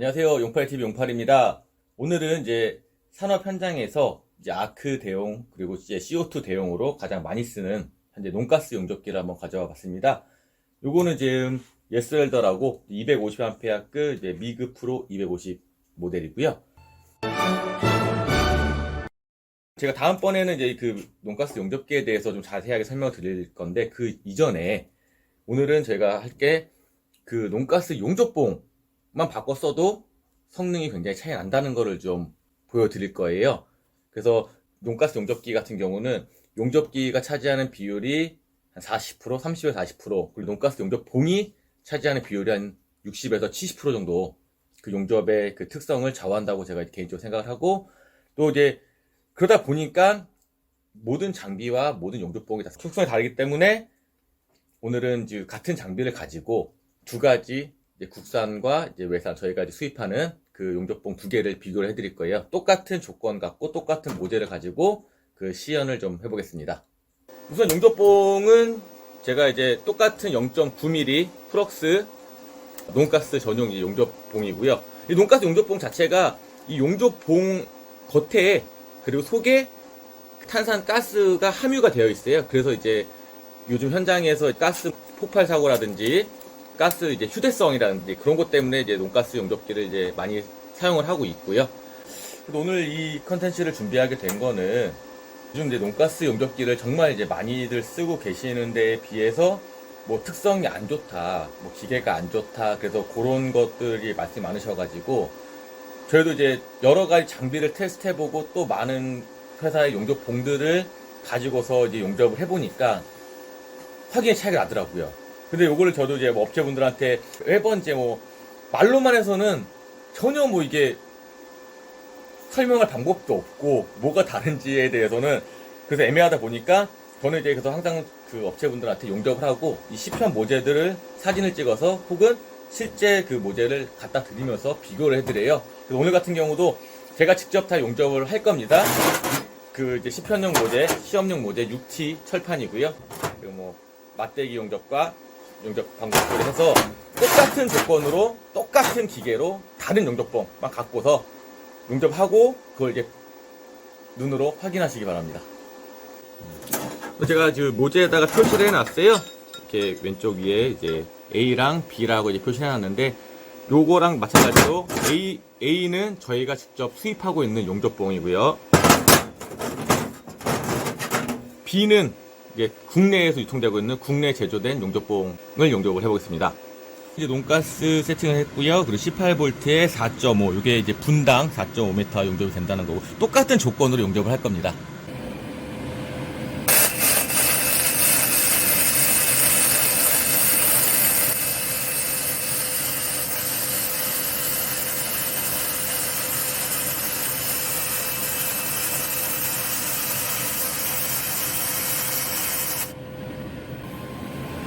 안녕하세요. 용팔TV 용팔입니다. 오늘은 이제 산업 현장에서 이제 아크 대용 그리고 이제 CO2 대용으로 가장 많이 쓰는 현재 논가스 용접기를 한번 가져와 봤습니다. 요거는 지금 예스웰더라고 250A급 이제 미그 프로 250 모델이고요. 제가 다음번에는 이제 그 논가스 용접기에 대해서 좀 자세하게 설명을 드릴 건데 그 이전에 오늘은 제가 할 게 그 논가스 용접봉만 바꿔 써도 성능이 굉장히 차이 난다는 거를 좀 보여드릴 거예요. 그래서 논가스 용접기 같은 경우는 용접기가 차지하는 비율이 한 40%, 30에서 40%, 그리고 논가스 용접봉이 차지하는 비율이 한 60에서 70% 정도 그 용접의 그 특성을 좌우한다고 제가 개인적으로 생각을 하고, 또 이제 그러다 보니까 모든 장비와 모든 용접봉이 다 특성이 다르기 때문에 오늘은 이제 같은 장비를 가지고 두 가지 이제 국산과 이제 외산 저희가 이제 수입하는 그 용접봉 두 개를 비교를 해드릴 거예요. 똑같은 조건 갖고 똑같은 모델을 가지고 그 시연을 좀 해보겠습니다. 우선 용접봉은 제가 이제 똑같은 0.9mm 프럭스 논가스 전용 용접봉이고요. 이 논가스 용접봉 자체가 이 용접봉 겉에 그리고 속에 탄산가스가 함유가 되어 있어요. 그래서 이제 요즘 현장에서 가스 폭발 사고라든지 가스 이제 휴대성이라든지 그런 것 때문에 이제 논가스 용접기를 이제 많이 사용을 하고 있고요. 오늘 이 컨텐츠를 준비하게 된 거는 요즘 이제 논가스 용접기를 정말 이제 많이들 쓰고 계시는 데에 비해서 뭐 특성이 안 좋다, 뭐 기계가 안 좋다, 그래서 그런 것들이 말씀이 많으셔가지고 저희도 이제 여러 가지 장비를 테스트해보고 또 많은 회사의 용접봉들을 가지고서 이제 용접을 해보니까 확연히 차이가 나더라고요. 근데 요거를 저도 이제 뭐 업체분들한테 매번 이제 뭐 말로만 해서는 전혀 뭐 이게 설명할 방법도 없고 뭐가 다른지에 대해서는 그래서 애매하다 보니까 저는 이제 그래서 항상 그 업체분들한테 용접을 하고 이 시편 모재들을 사진을 찍어서 혹은 실제 그 모재를 갖다 드리면서 비교를 해드려요. 그래서 오늘 같은 경우도 제가 직접 다 용접을 할 겁니다. 그 이제 시편용 모재, 시험용 모재 6T 철판이고요. 그리고 뭐 맞대기 용접과 용접 방법들을 해서 똑같은 조건으로 똑같은 기계로 다른 용접봉만 갖고서 용접하고 그걸 이제 눈으로 확인하시기 바랍니다. 제가 지금 모재에다가 표시를 해놨어요. 이렇게 왼쪽 위에 이제 A랑 B라고 이제 표시를 해놨는데 요거랑 마찬가지로 A는 저희가 직접 수입하고 있는 용접봉이고요. B는 이제 국내에서 유통되고 있는 국내 제조된 용접봉을 용접을 해보겠습니다. 이제 논가스 세팅을 했고요. 그리고 18V에 4.5, 이게 이제 분당 4.5m 용접이 된다는 거고 똑같은 조건으로 용접을 할 겁니다.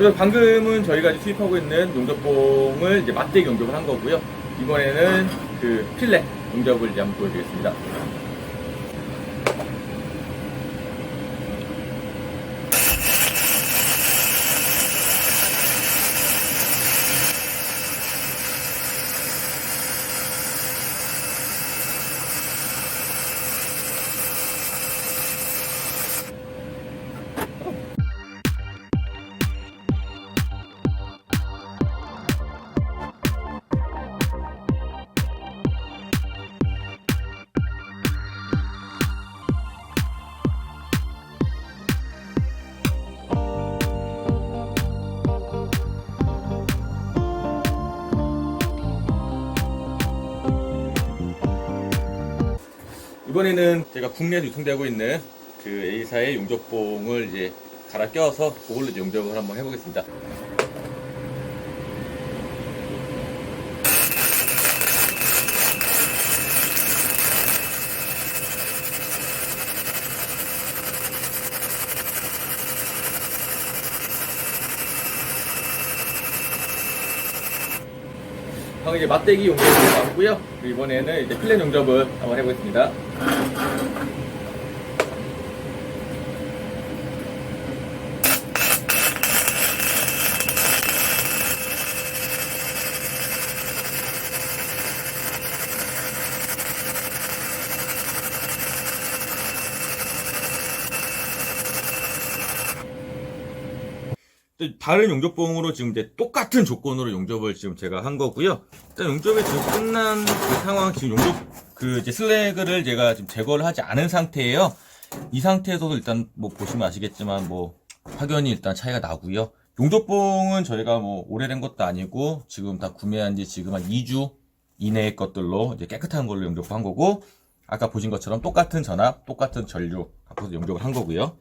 그래서 방금은 저희가 이제 수입하고 있는 용접봉을 이제 맞대기 용접을 한 거고요. 이번에는 그 필렛 용접을 이제 한번 보여드리겠습니다. 이번에는 제가 국내에서 유통되고 있는 그 A사의 용접봉을 이제 갈아 껴서 그걸로 이제 용접을 한번 해보겠습니다. 방금 이제 맞대기 용접을 해봤고요. 이번에는 이제 필렛 용접을 한번 해보겠습니다. 다른 용접봉으로 지금 이제 똑같은 조건으로 용접을 지금 제가 한 거고요. 일단 용접이 지금 끝난 그 상황, 지금 용접 그 이제 슬래그를 제가 지금 제거를 하지 않은 상태예요. 이 상태에서도 일단 뭐 보시면 아시겠지만 뭐 확연히 일단 차이가 나고요. 용접봉은 저희가 뭐 오래된 것도 아니고 지금 다 구매한 지 지금 한 2주 이내의 것들로 이제 깨끗한 걸로 용접한 거고, 아까 보신 것처럼 똑같은 전압, 똑같은 전류 갖고서 용접을 한 거고요.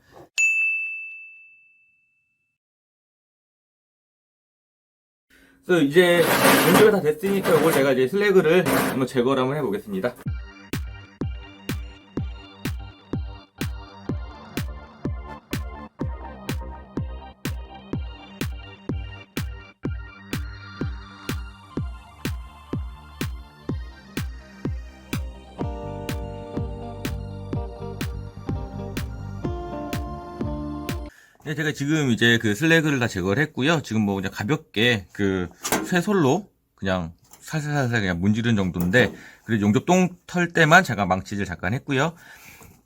그래서 이제 용접이 다 됐으니까 이걸 제가 이제 슬래그를 한번 제거를 한번 해보겠습니다. 네, 제가 지금 이제 그 슬래그를 다 제거를 했고요. 지금 뭐 그냥 가볍게 그 쇠솔로 그냥 살살살살 그냥 문지른 정도인데, 그래도 용접동 털 때만 제가 망치질 잠깐 했고요.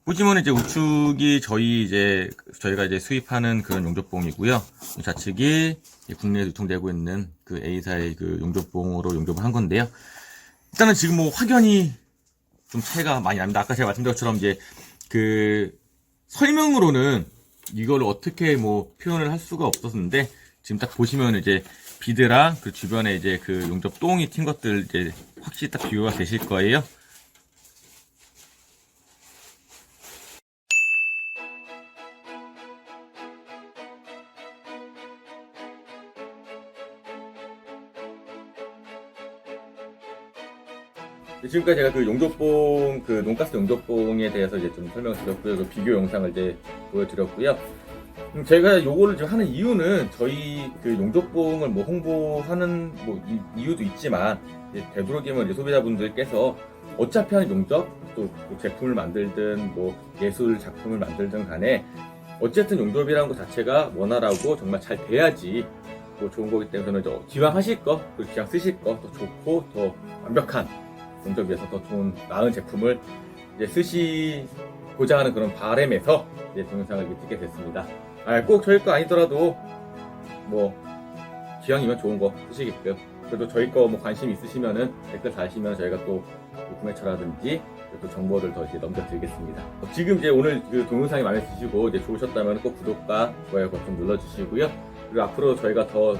보시면 이제 우측이 저희가 이제 수입하는 그런 용접봉이고요. 좌측이 국내에 유통되고 있는 그 A사의 그 용접봉으로 용접을 한 건데요. 일단은 지금 뭐 확연히 좀 차이가 많이 납니다. 아까 제가 말씀드린 것처럼 이제 그 설명으로는 이걸 어떻게 뭐 표현을 할 수가 없었는데, 지금 딱 보시면 이제 비드랑 그 주변에 이제 그 용접 똥이 튄 것들 이제 확실히 딱 비교가 되실 거예요. 지금까지 제가 그 용접봉, 그 논가스 용접봉에 대해서 이제 좀 설명을 드렸고요. 그 비교 영상을 이제 보여드렸고요. 제가 요거를 지금 하는 이유는 저희 그 용접봉을 뭐 홍보하는 뭐 이유도 있지만, 되도록이면 이제 소비자분들께서 어차피 하는 용접, 또 제품을 만들든 뭐 예술 작품을 만들든 간에 어쨌든 용접이라는 것 자체가 원활하고 정말 잘 돼야지 뭐 좋은 거기 때문에 저는 기왕 하실 거, 그리고 기왕 쓰실 거 더 좋고 더 완벽한 용접에서 더 좋은 나은 제품을 이제 쓰시고자 하는 그런 바람에서 이제 동영상을 찍게 됐습니다. 꼭 저희 거 아니더라도 뭐 기왕이면 좋은 거 쓰시게끔, 그래도 저희 거 뭐 관심 있으시면은 댓글 다시면 저희가 또 구매처라든지 또 정보를 더 이제 넘겨드리겠습니다. 지금 이제 오늘 그 동영상이 마음에 드시고 이제 좋으셨다면 꼭 구독과 좋아요 버튼 눌러주시고요. 그리고 앞으로 저희가 더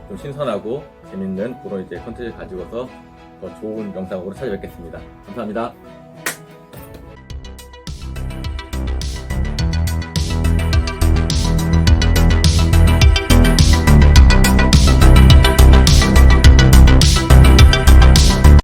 좀 신선하고 재밌는 그런 이제 컨텐츠를 가지고서 더 좋은 영상으로 찾아뵙겠습니다. 감사합니다.